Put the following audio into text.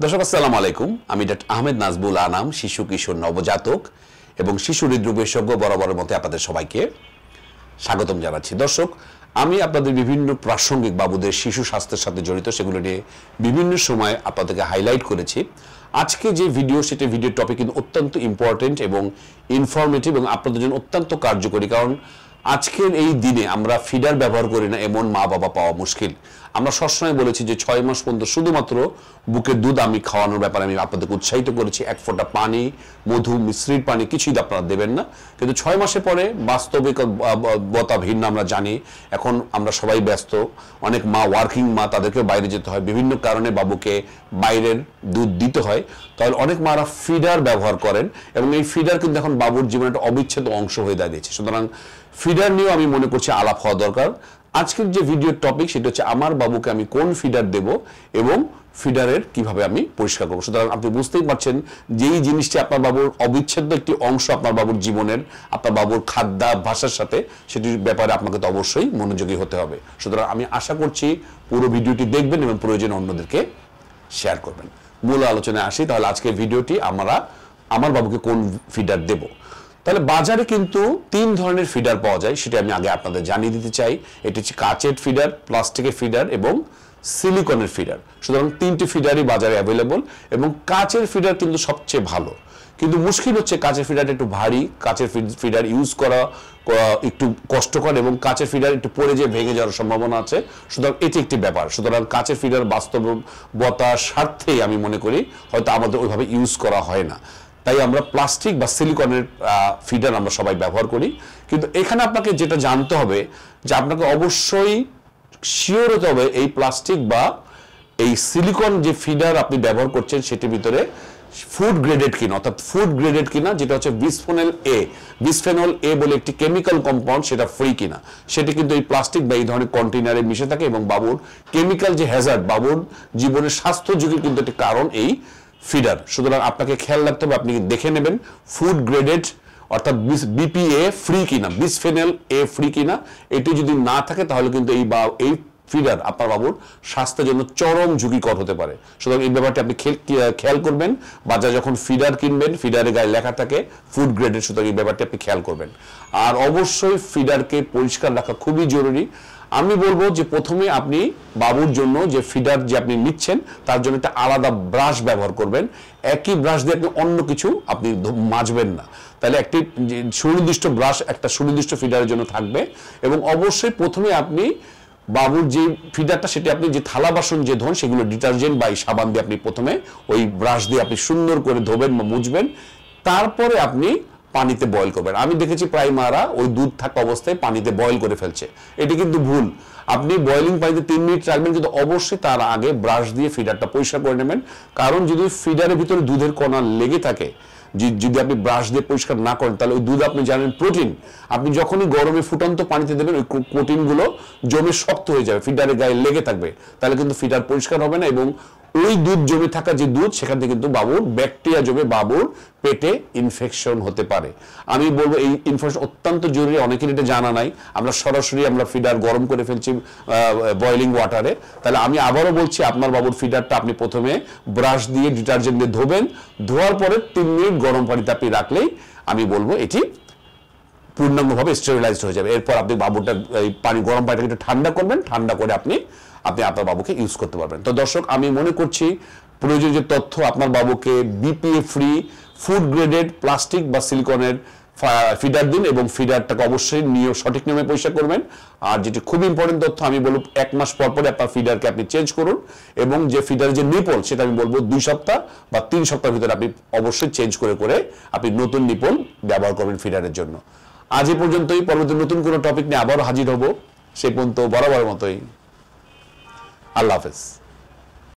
দর্শক আসসালামু আলাইকুম, আমি ডক্টর আহমেদ নাজবুল আনাম, শিশু কিশোর নবজাতক এবং শিশু হৃদরোগ বিশেষজ্ঞ। বরাবরের মধ্যে আপনাদের সবাইকে স্বাগতম জানাচ্ছি। দর্শক, আমি আপনাদের বিভিন্ন প্রাসঙ্গিক বাবুদের শিশু স্বাস্থ্যের সাথে জড়িত সেগুলো নিয়ে বিভিন্ন সময় আপনাদেরকে হাইলাইট করেছি। আজকে যে ভিডিও, সেটা ভিডিও টপিক কিন্তু অত্যন্ত ইম্পর্টেন্ট এবং ইনফরমেটিভ এবং আপনাদের জন্য অত্যন্ত কার্যকরী। কারণ আজকের এই দিনে আমরা ফিডার ব্যবহার করি না এমন মা বাবা পাওয়া মুশকিল। আমরা সবসময় বলেছি যে 6 মাস পর্যন্ত শুধুমাত্র বুকের দুধ আমি খাওয়ানোর ব্যাপারে আমি আপনাদেরকে উৎসাহিত করেছি। 1 ফোঁটা পানি, মধু, মিশ্রিত পানি কিছুই আপনারা দেবেন না। কিন্তু 6 মাসের পরে বাস্তবিকতা ভিন্ন আমরা জানি। এখন আমরা সবাই ব্যস্ত, অনেক মা ওয়ার্কিং মা, তাদেরকেও বাইরে যেতে হয়, বিভিন্ন কারণে বাবুকে বাইরের দুধ দিতে হয়। তাহলে অনেক মারা ফিডার ব্যবহার করেন এবং এই ফিডার কিন্তু এখন বাবুর জীবনের একটা অবিচ্ছেদ্য অংশ হয়ে দাঁড়িয়েছে। সুতরাং ফিডার নিয়েও আমি মনে করছি আলাপ হওয়া দরকার। আজকের যে ভিডিওর টপিক সেটা হচ্ছে আমার বাবুকে আমি কোন ফিডার দেব এবং ফিডারের কিভাবে আমি পরিষ্কার করবো। সুতরাং আপনি বুঝতেই পারছেন যেই জিনিসটি আপনার বাবুর অবিচ্ছেদ্য একটি অংশ আপনার বাবুর জীবনের, আপনার বাবুর খাদ্যাভ্যাসের সাথে, সেটির ব্যাপারে আপনাকে তো অবশ্যই মনোযোগী হতে হবে। সুতরাং আমি আশা করছি পুরো ভিডিওটি দেখবেন এবং প্রয়োজনে অন্যদেরকে শেয়ার করবেন। মূল আলোচনায় আসি। তাহলে আজকের ভিডিওটি আমার বাবুকে কোন ফিডার দেব। তাহলে বাজারে কিন্তু 3 ধরনের ফিডার পাওয়া যায়, সেটা আমি আগে আপনাদের জানিয়ে দিতে চাই। এটি হচ্ছে কাচের ফিডার, প্লাস্টিকের ফিডার এবং সিলিকনের ফিডার। সুতরাং 3টি ফিডারই বাজারে অ্যাভেলেবল এবং কাচের ফিডার কিন্তু সবচেয়ে ভালো। কিন্তু মুশকিল হচ্ছে কাচের ফিডারটা একটু ভারী, কাচের ফিডার ইউজ করা একটু কষ্টকর এবং কাচের ফিডার একটু পড়ে যেয়ে ভেঙে যাওয়ার সম্ভাবনা আছে। সুতরাং এটি একটি ব্যাপার। সুতরাং কাচের ফিডার বাস্তবতার স্বার্থেই আমি মনে করি হয়তো আমাদের ওইভাবে ইউজ করা হয় না, তাই আমরা প্লাস্টিক বা সিলিকনের ফিডার আমরা সবাই ব্যবহার করি। কিন্তু এখানে আপনাকে যেটা জানতে হবে যে আপনাকে অবশ্যই শিওর হতে হবে এই প্লাস্টিক বা এই সিলিকন যে ফিডার আপনি ব্যবহার করছেন সেটির ভিতরে ফুড গ্রেডেড কিনা, অর্থাৎ ফুড গ্রেডেড কিনা, যেটা হচ্ছে বিসফেনল এ বলে একটি কেমিক্যাল কম্পাউন্ড, সেটা ফ্রি কিনা। সেটি কিন্তু এই প্লাস্টিক বা এই ধরনের কন্টেইনারে মিশে থাকে এবং বাবুর কেমিক্যাল যে হ্যাজার্ড, বাবুর জীবনের স্বাস্থ্য ঝুঁকির কিন্তু একটি কারণ এই ফিডার। সুতরাং আপনাকে খেয়াল রাখতে হবে, আপনি দেখে নেবেন ফুড গ্রেডেড অর্থাৎ বিপিএ ফ্রি কিনা, বিসফেনল এ ফ্রি কিনা। এটি যদি না থাকে তাহলে কিন্তু এই ফিডার আপনার বাবুর স্বাস্থ্যের জন্য চরম ঝুঁকিকর হতে পারে। সুতরাং এই ব্যাপারটি আপনি খেয়াল করবেন। বাজারে যখন ফিডার কিনবেন, ফিডারের গায়ে লেখা থাকে ফুড গ্রেডেড, সুতরাং এই ব্যাপারটি আপনি খেয়াল করবেন। আর অবশ্যই ফিডারকে পরিষ্কার রাখা খুবই জরুরি। আমি বলবো যে প্রথমে আপনি বাবুর জন্য যে ফিডার যে আপনি নিচ্ছেন তার জন্য একটা আলাদা ব্রাশ ব্যবহার করবেন। একই ব্রাশ দিয়ে আপনি অন্য কিছু আপনি মাজবেন না। তাহলে একটি সুনির্দিষ্ট ব্রাশ একটা সুনির্দিষ্ট ফিডারের জন্য থাকবে এবং অবশ্যই প্রথমে আপনি বাবুর যে ফিডারটা সেটা আপনি যে থালা বাসন যে ধোন সেগুলো ডিটারজেন্ট বা সাবান দিয়ে আপনি প্রথমে ওই ব্রাশ দিয়ে আপনি সুন্দর করে ধোবেন বা মুছবেন। তারপরে আপনি পানিতে বয়েল করবেন। আমি দেখেছি প্রায় মারা ওই দুধ থাকা অবস্থায় পানিতে বয়েল করে ফেলছে, এটি কিন্তু ভুল। আপনি বয়েলিং পানিতে 3 মিনিট রাখবেন, কিন্তু অবশ্যই তার আগে ব্রাশ দিয়ে ফিডারটা পরিষ্কার করে নেবেন। কারণ যদি ফিডারের ভিতরে দুধের কণা লেগে থাকে, যদি আপনি ব্রাশ দিয়ে পরিষ্কার না করেন, তাহলে ওই দুধ আপনি জানেন প্রোটিন, আপনি যখনই গরমে ফুটন্ত পানিতে দেবেন ওই প্রোটিনগুলো জমে শক্ত হয়ে যাবে, ফিডারের গায়ে লেগে থাকবে, তাহলে কিন্তু ফিডার পরিষ্কার হবে না এবং ওই দুধ জমে থাকা যে দুধ সেখান থেকে কিন্তু বাবুর ব্যাকটেরিয়া জমে বাবুর পেটে ইনফেকশন হতে পারে। আমি বলবো এই ইনফরমেশন অত্যন্ত জরুরি, অনেকের এটা জানা নাই। আমরা সরাসরি ফিডার গরম করে ফেলছি বয়েলিং ওয়াটারে। তাহলে আমি আবারও বলছি, আপনার বাবুর ফিডারটা আপনি প্রথমে ব্রাশ দিয়ে ডিটারজেন্ট দিয়ে ধোবেন, ধোয়ার পরে 3 মিনিট গরম পানিতে আপনি রাখলেই আমি বলবো এটি পূর্ণাঙ্গভাবে স্টেরিলাইজড হয়ে যাবে। এরপর আপনি বাবুটা এই গরম পানিটাকে একটু ঠান্ডা করবেন, ঠান্ডা করে আপনি আপনার বাবুকে ইউজ করতে পারবেন। তো দর্শক, আমি মনে করছি প্রয়োজনীয় তথ্য আপনার বাবুকে BPA free food graded plastic বা সিলিকনের ফিডার দিন এবং ফিডারটাকে অবশ্যই সঠিক নিয়মে পরিষ্কার করবেন। আর যেটি খুব ইম্পর্টেন্ট তথ্য, আমি বলবো 1 মাস পর পরে আপনার ফিডারকে আপনি চেঞ্জ করুন এবং যে ফিডার যে নিপল সেটা আমি বলবো 2 সপ্তাহ বা 3 সপ্তাহের ভিতরে আপনি অবশ্যই চেঞ্জ করে আপনি নতুন নিপল ব্যবহার করবেন ফিডারের জন্য। আজ এই পর্যন্তই। পরবর্তী নতুন কোনো টপিক নিয়ে আবারও হাজির হব। সেই পর্যন্ত বরাবর মতোই আল্লাহ হাফেজ।